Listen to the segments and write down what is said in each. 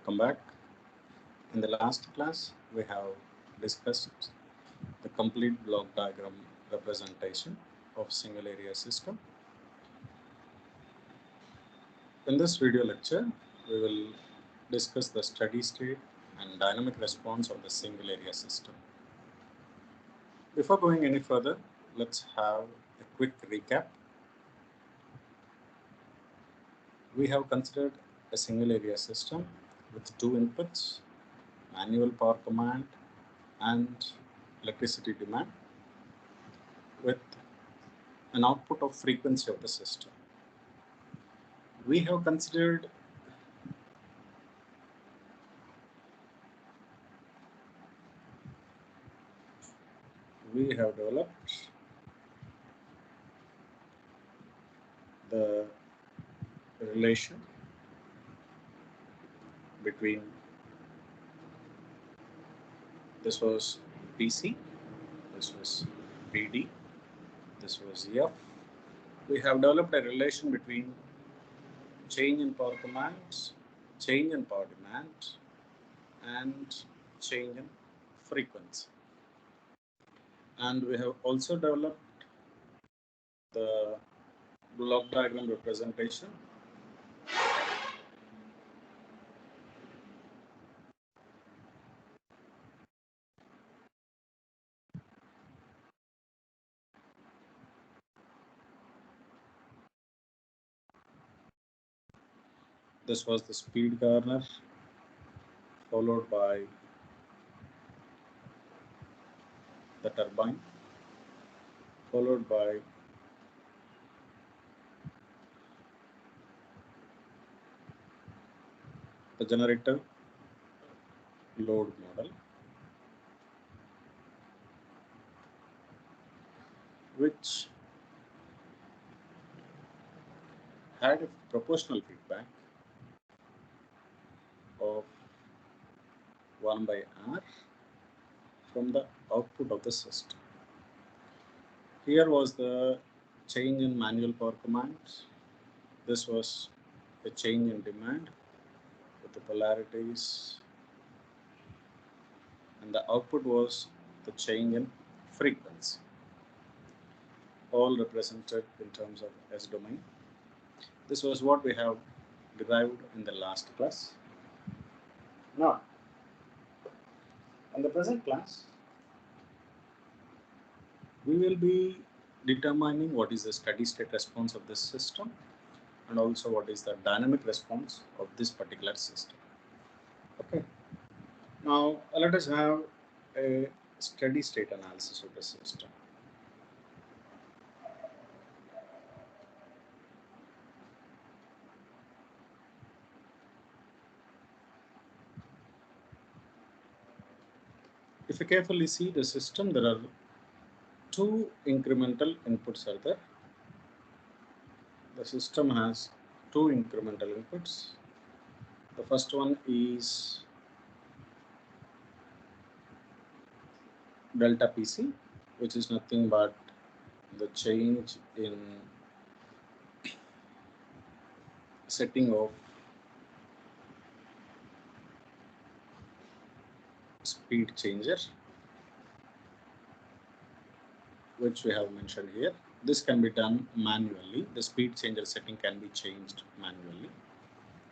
Welcome back. In the last class, we have discussed the complete block diagram representation of single area system. In this video lecture, we will discuss the steady state and dynamic response of the single area system. Before going any further, let's have a quick recap. We have considered a single area system with two inputs, manual power command and electricity demand, with an output of frequency of the system. We have considered developed the relation between this was PC, this was PD, this was F. We have developed a relation between change in power commands, change in power demand, and change in frequency. And we have also developed the block diagram representation This was the speed governor, followed by the turbine, followed by the generator load model, which had a proportional feedback of 1 by R from the output of the system. Here was the change in manual power commands. This was a change in demand with the polarities, and the output was the change in frequency, all represented in terms of S domain. This was what we have derived in the last class. Now, in the present class, we will be determining what is the steady state response of this system and also what is the dynamic response of this particular system. Okay. Now, let us have a steady state analysis of the system. If you carefully see the system, there are two incremental inputs are there. The system has two incremental inputs. The first one is delta PC, which is nothing but the change in setting of speed changer, which we have mentioned here. This can be done manually. The speed changer setting can be changed manually.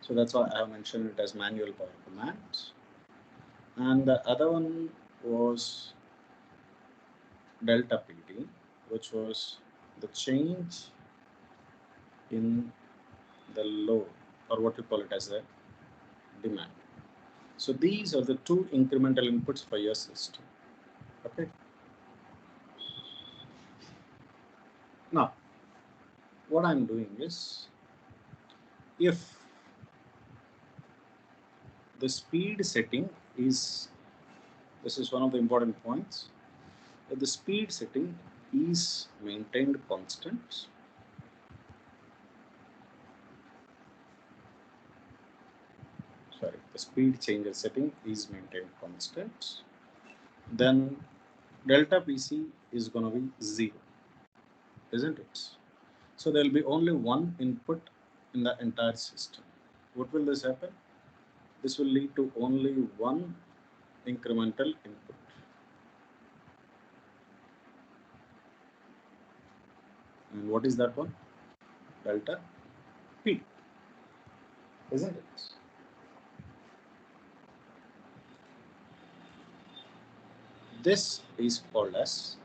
So that's why I have mentioned it as manual power commands. And the other one was delta PD, which was the change in the load, or what you call it as a demand. So these are the two incremental inputs for your system. Okay. Now, what I'm doing is, if the speed setting is, this is one of the important points, if the speed setting is maintained constant, the speed changer setting is maintained constant, then delta PC is going to be 0, isn't it? So there will be only one input in the entire system. What will this happen? this will lead to only one incremental input. And what is that one? Delta P, isn't it? This is called as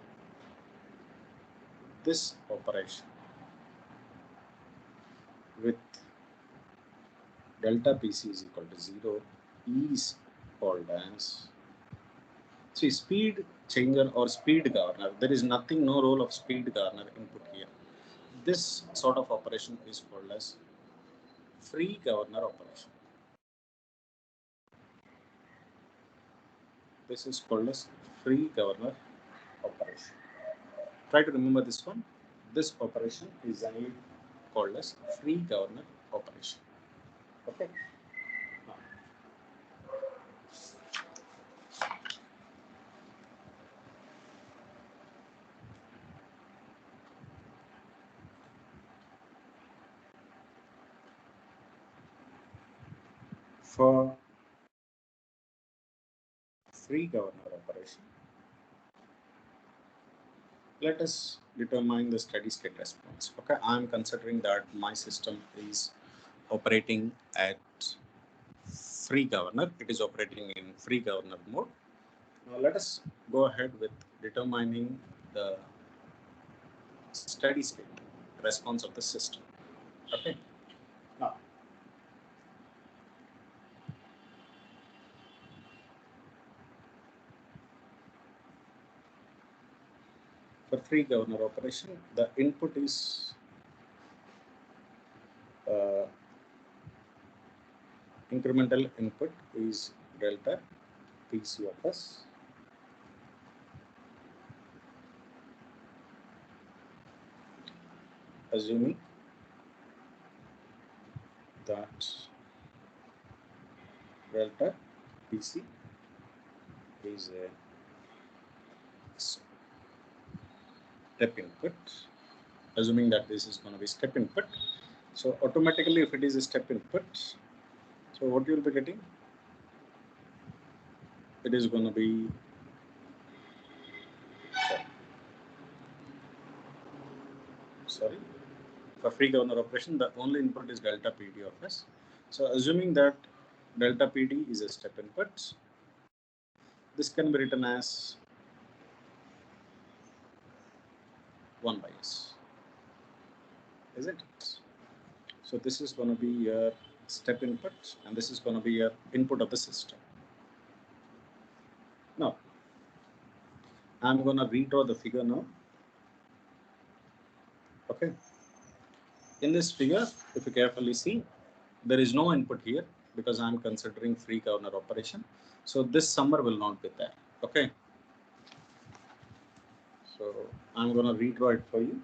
this operation with delta PC is equal to 0 is called as, see, speed changer or speed governor. There is nothing, no role of speed governor input here. This sort of operation is called as free governor operation. This is called as free governor operation. Try to remember this one. This operation is called as free governor operation. Okay. For free governor operation, let us determine the steady state response. Okay, I'm considering that my system is operating at free governor. It is operating in free governor mode. Now let us go ahead with determining the steady state response of the system. Okay. Now, for free governor operation, the input is incremental input is delta PC of S. Assuming that delta PC is a step input, assuming that this is going to be step input. So automatically, if it is a step input, so what you will be getting? It is going to be sorry. For free governor operation, the only input is delta PD of S. So assuming that delta PD is a step input, this can be written as 1 by S, isn't it? So this is going to be your step input and this is going to be your input of the system. Now, I'm going to redraw the figure now. Okay. In this figure, if you carefully see, there is no input here because I'm considering free governor operation. So this summer will not be there. Okay. So I'm going to redraw it for you.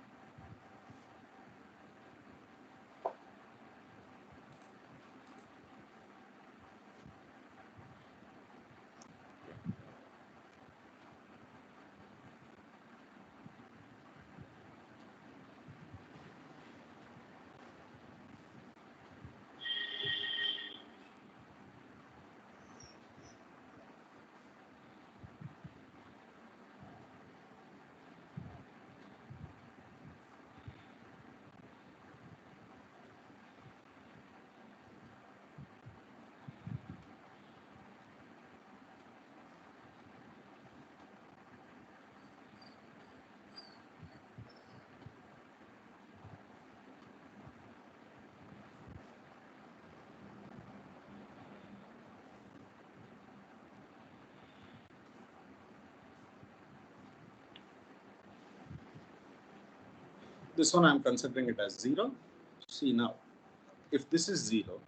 This one I'm considering it as 0. See now, if this is 0,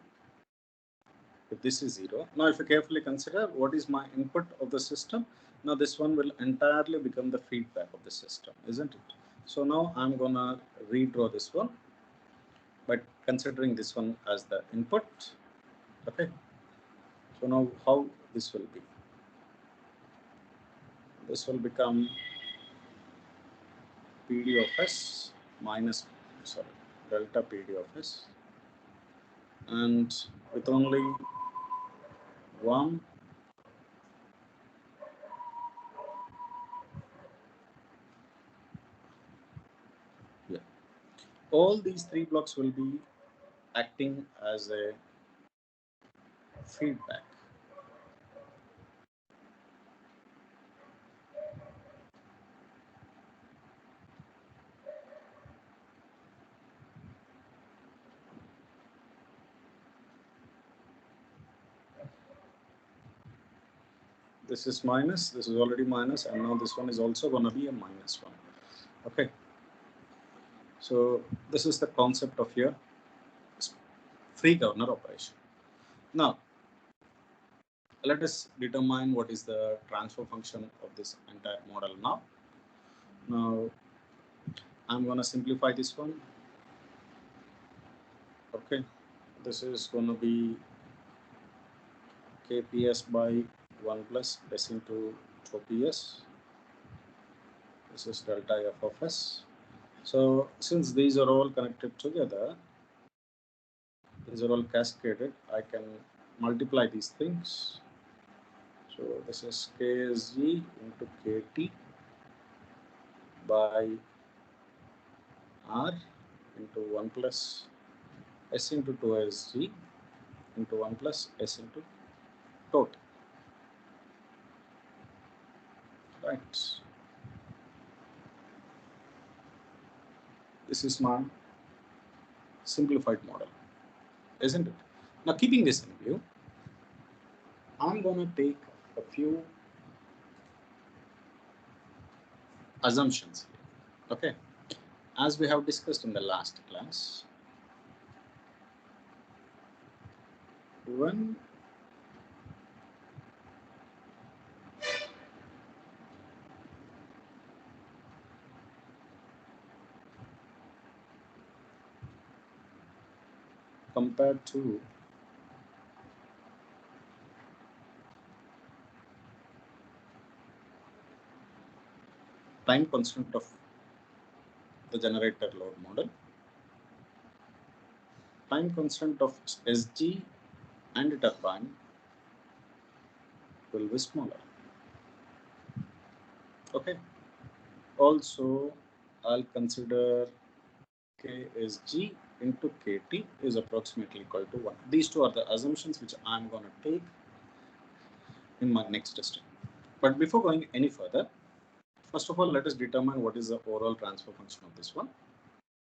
now if you carefully consider what is my input of the system, now this one will entirely become the feedback of the system, isn't it? So now I'm gonna redraw this one by considering this one as the input. Okay. So now how this will be? This will become PD of S minus, delta PD of S, and with only 1, yeah. All these three blocks will be acting as a feedback. This is minus, this is already minus, and now this one is also going to be a minus one. Okay. So this is the concept of your free governor operation. Now, let us determine what is the transfer function of this entire model now. Now, I'm going to simplify this one. Okay. This is going to be kps by 1 plus s into 2ps. This is delta f of s. So since these are all connected together, these are all cascaded, I can multiply these things. So this is ksg into kt by r into 1 plus s into 2sg into 1 plus s into tot. Right. This is my simplified model, isn't it? Now, keeping this in view, I'm going to take a few assumptions here. Okay. As we have discussed in the last class, when compared to time constant of the generator load model, time constant of SG and turbine will be smaller. Okay. Also, I'll consider KSG into KT is approximately equal to 1. These two are the assumptions which I'm going to take in my next step. But before going any further, first of all, let us determine what is the overall transfer function of this one.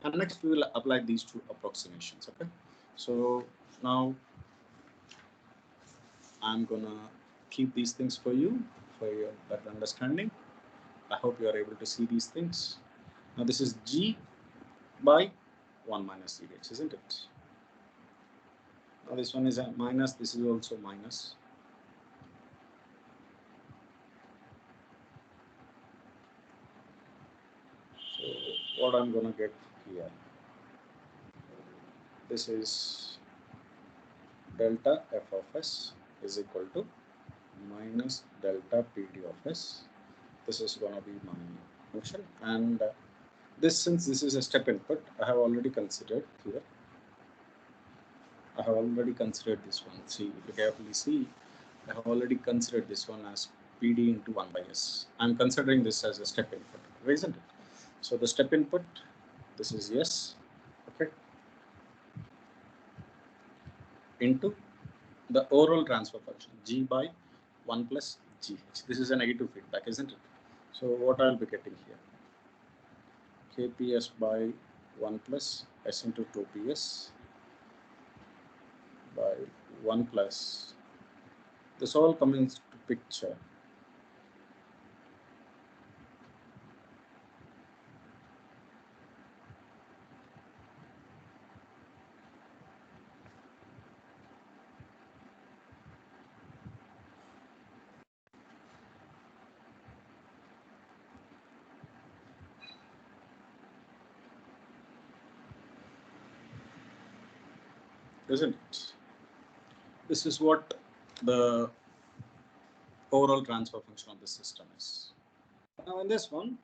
And next, we will apply these two approximations. Okay. So now I'm going to keep these things for you for your better understanding. I hope you are able to see these things. Now, this is G by 1 minus GH, isn't it? Now, this one is a minus, this is also minus. So, what I'm going to get here, this is delta f of s is equal to minus delta PD of s. This is going to be my function, and this, since this is a step input, I have already considered here. I have already considered this one. See, if you carefully see, I have already considered this one as PD into 1 by S. I'm considering this as a step input, isn't it? So the step input, this is S, okay, into the overall transfer function, G by 1 plus GH. This is a negative feedback, isn't it? So what I'll be getting here, KPS by 1 plus S into 2PS by 1 plus, this all comes into picture. Isn't it? This is what the overall transfer function of the system is. Now in this one,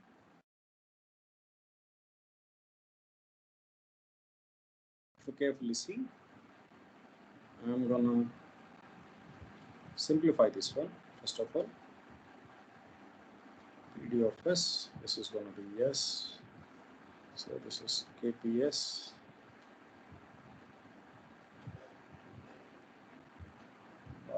if you carefully see, I'm gonna simplify this one. First of all, PD of S, this is going to be S, so this is KPS by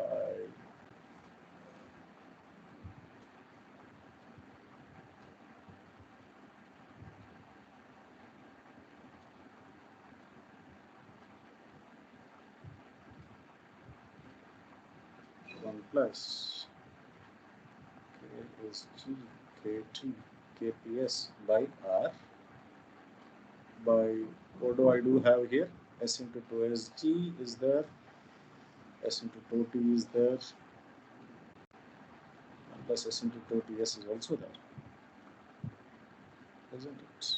1 plus KSG KT KPS by R by, what do I do have here? S into 2SG is there, S into 2T is there, 1 plus S into 2TS is also there, isn't it?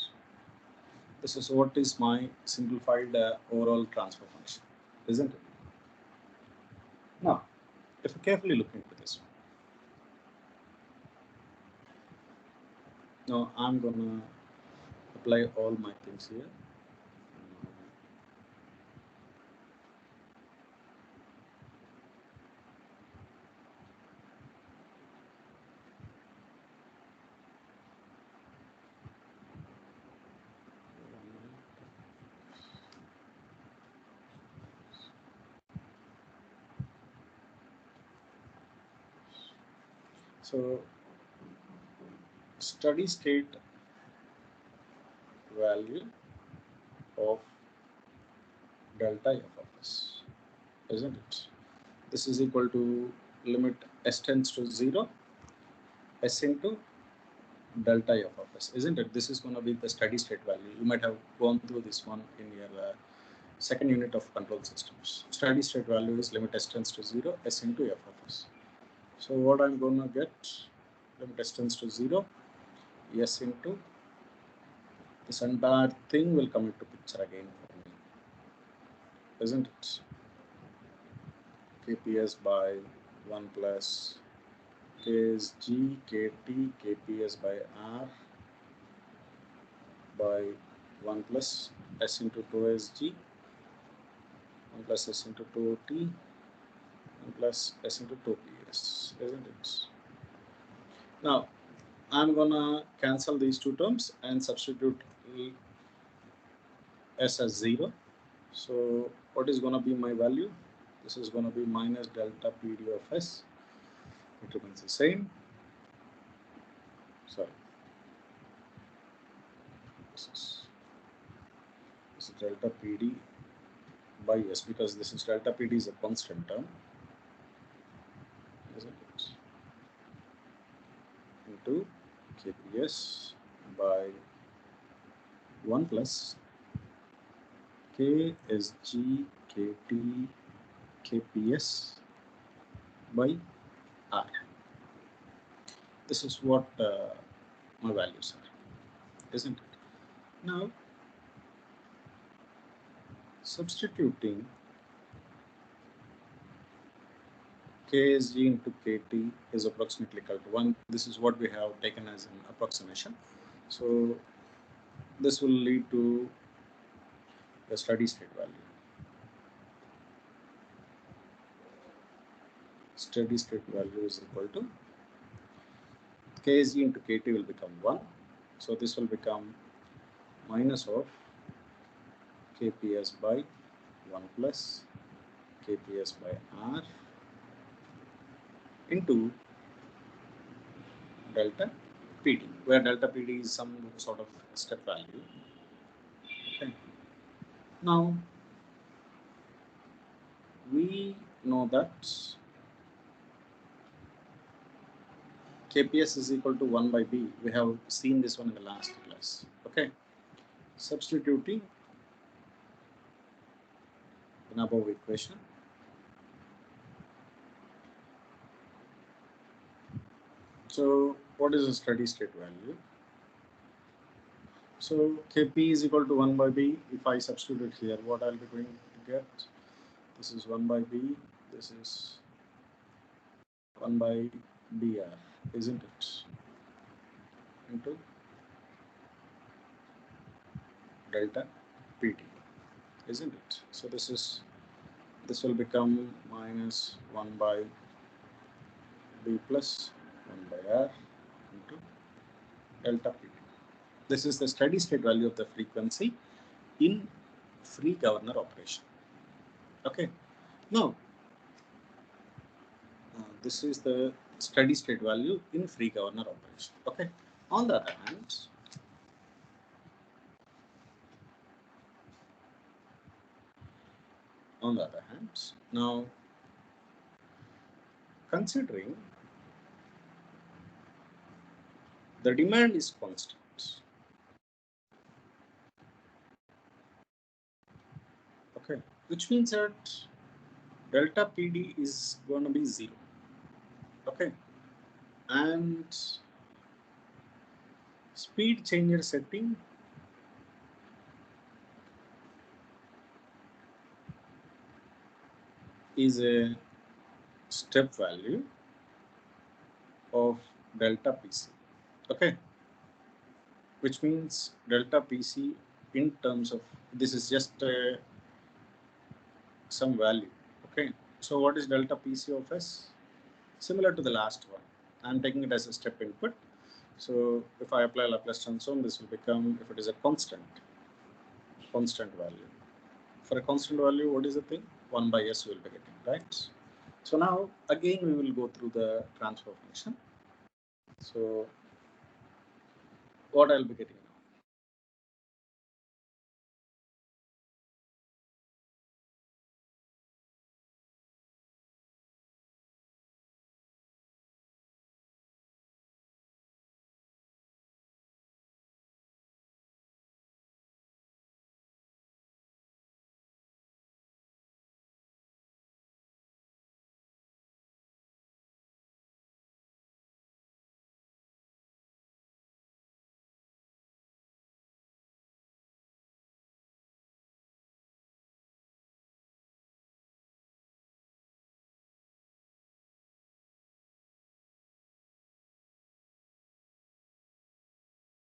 This is what is my simplified overall transfer function, isn't it? Now, if you carefully look into this one, now I'm gonna apply all my things here. So, steady state value of delta f of s, isn't it? This is equal to limit s tends to 0, s into delta f of s, isn't it? This is going to be the steady state value. You might have gone through this one in your second unit of control systems. Steady state value is limit s tends to 0, s into f of s. So what I'm going to get, limit s tends to 0, s into, this entire thing will come into picture again for me, isn't it? KPS by 1 plus KSG KT KPS by R by 1 plus S into 2SG, 1 plus S into 2T, 1 plus S into 2PS, isn't it? Now, I'm gonna cancel these two terms and substitute S as 0. So, what is gonna be my value? This is gonna be minus delta PD of S. It remains the same. Sorry. This is delta PD by S, because this is delta PD is a constant term, isn't it? Into KPS by 1 plus KSG KT KPS by R. This is what my values are, isn't it? Now, substituting KSG into KT is approximately equal to 1. This is what we have taken as an approximation. So, this will lead to the steady state value. Steady state value is equal to KSG into KT will become 1. So, this will become minus of KPS by 1 plus KPS by R into delta PD, where delta PD is some sort of step value. Okay. Now, we know that KPS is equal to 1 by B. We have seen this one in the last class. Okay. Substituting in above equation, so what is the steady state value? So Kp is equal to 1 by B. If I substitute here, what I'll be going to get? This is 1 by B. This is 1 by Br, isn't it? Into delta Pt, isn't it? So this will become minus 1 by B plus 1 by R into delta PD. This is the steady state value of the frequency in free governor operation. Okay. Now, this is the steady state value in free governor operation. Okay. On the other hand, now considering the demand is constant. Okay, which means that delta PD is going to be 0. Okay, and speed changer setting is a step value of delta PC. Okay, which means delta PC in terms of, this is just some value. Okay, so what is delta PC of S? Similar to the last one, I'm taking it as a step input. So if I apply Laplace transform, this will become, if it is a constant value. For a constant value, what is the thing? 1 by S we will be getting, right? So now again we will go through the transfer function. So what I'll be getting now?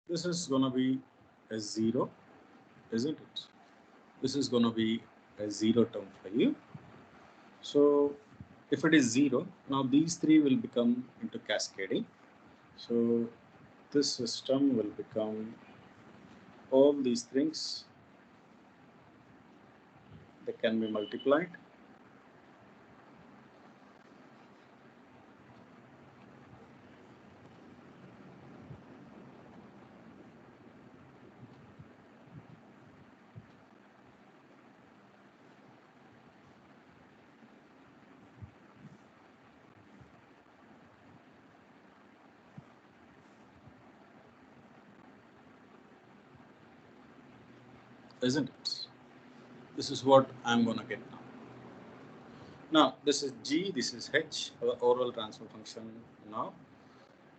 This is going to be a 0, isn't it? This is going to be a 0 term for you. So if it is 0, now these three will become into cascading. So this system will become all these things, they can be multiplied. Isn't it? This is what I'm going to get now. Now, this is G, this is H, our overall transfer function now.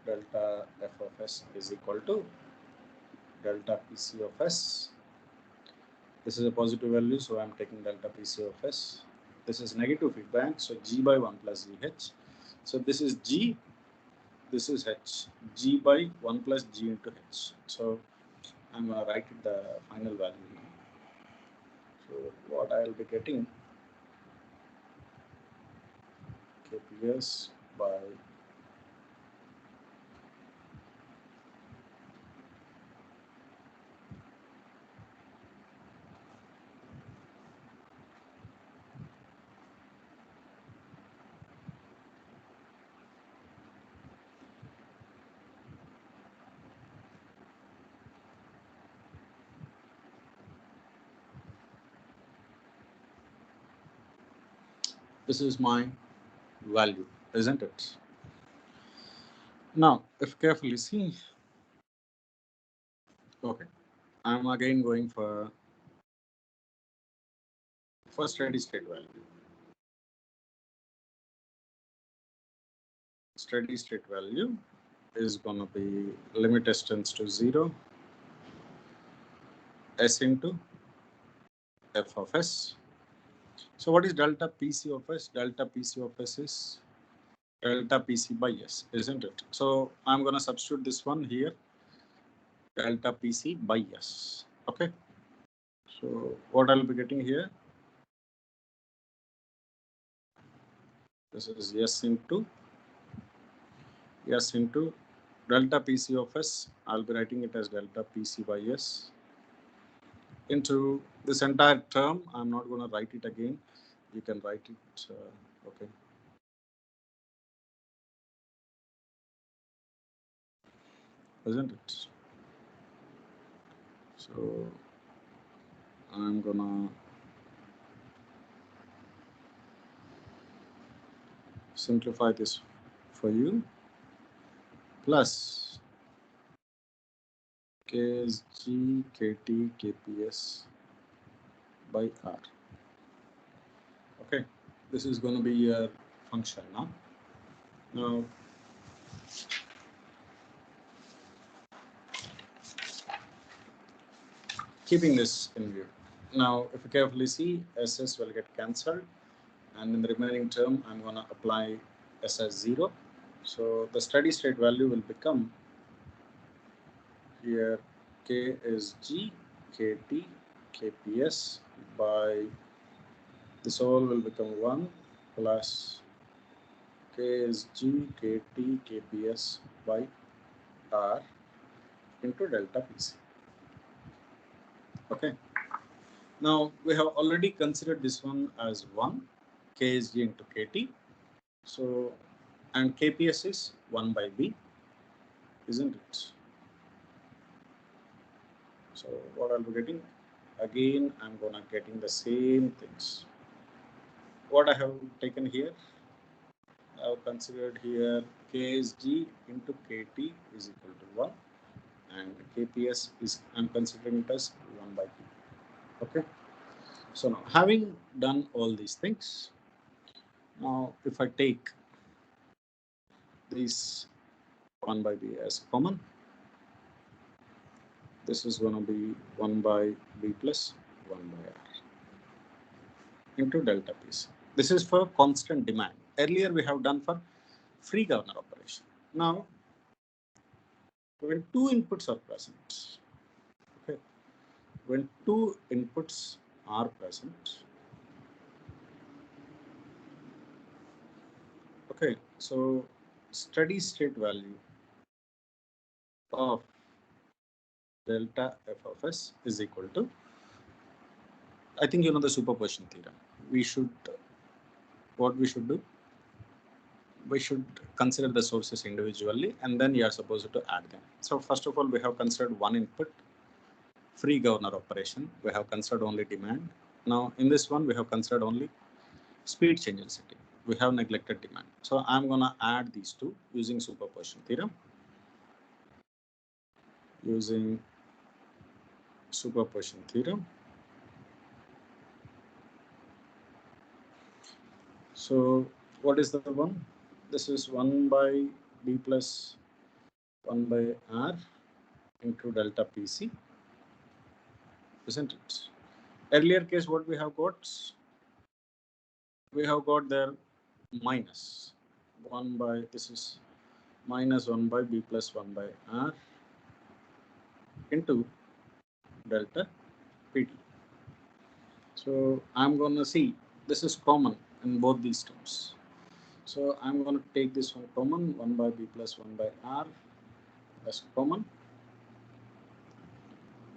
Delta f of s is equal to delta PC of s. This is a positive value, so I'm taking delta PC of s. This is negative feedback, so G by 1 plus GH. So this is G, this is H. G by 1 plus G into H. So I'm going to write it the final value here. So what I'll be getting, KPS by this is my value, isn't it? Now, if carefully see, okay, I'm again going for steady state value. Steady state value is going to be limit s tends to 0, s into f of s. So what is delta PC of s? Delta PC of s is delta PC by s, isn't it? So I'm going to substitute this one here, delta PC by s. Okay. So what I'll be getting here, this is s into S into delta PC of S. I'll be writing it as delta PC by S into this entire term. I'm not going to write it again. You can write it. Okay. Isn't it? So I'm gonna simplify this for you. Plus KSG KT KPS by R. Okay, this is going to be your function now. Now, keeping this in view. Now, if you carefully see, SS will get cancelled, and in the remaining term, I'm going to apply SS 0. So the steady state value will become here K is G, KT, KPS by this all will become 1 plus K is G, KT, KPS by R into delta PC. Okay. Now we have already considered this one as 1 KSG into KT. So, and KPS is 1 by B, isn't it? So what I'll be getting? Again, I'm gonna getting the same things. What I have taken here, I have considered here KSG into KT is equal to 1, and KPS is, I'm considering it as 1 by B. Okay. So now, having done all these things, now if I take this 1 by B as common, this is going to be 1 by B plus 1 by R into delta PC. This is for constant demand. Earlier we have done for free governor operation. Now, when two inputs are present, okay, when two inputs are present, okay, so steady state value of delta f of s is equal to, I think you know the superposition theorem. We should, what we should do? We should consider the sources individually and then you are supposed to add them. So first of all, we have considered one input, free governor operation. We have considered only demand. Now in this one, we have considered only speed change in setting. We have neglected demand. So I'm going to add these two using superposition theorem. Using superposition theorem. So what is the one? This is 1 by B plus 1 by R into delta PC, isn't it? Earlier case, what we have got? We have got there minus 1 by, this is minus 1 by B plus 1 by R into delta PT. So I'm going to see, this is common in both these terms. So I'm going to take this one common, 1 by B plus 1 by R as common.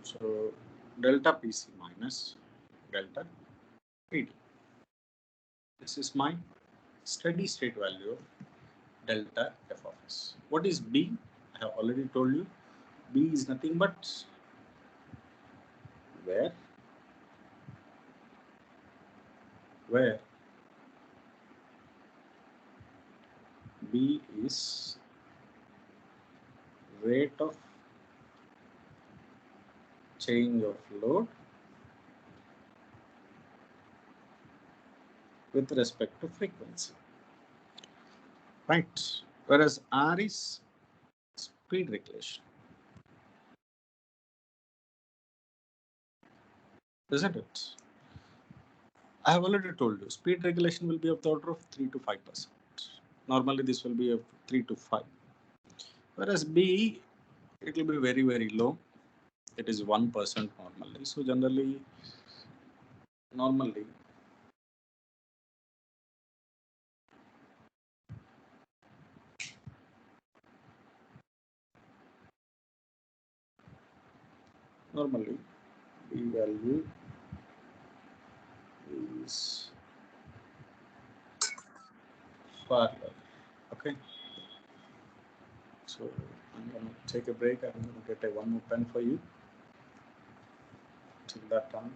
So delta PC minus delta PT. This is my steady state value of delta f of s. What is B? I have already told you. B is nothing but where B is rate of change of load with respect to frequency, right? Whereas R is speed regulation, isn't it? I have already told you speed regulation will be of the order of 3 to 5%. Normally this will be of 3 to 5. Whereas B, it will be very, very low. It is 1% normally. So generally, normally Normally, B value is farther. Okay. So I'm going to take a break. I'm going to get one more pen for you. Till that time.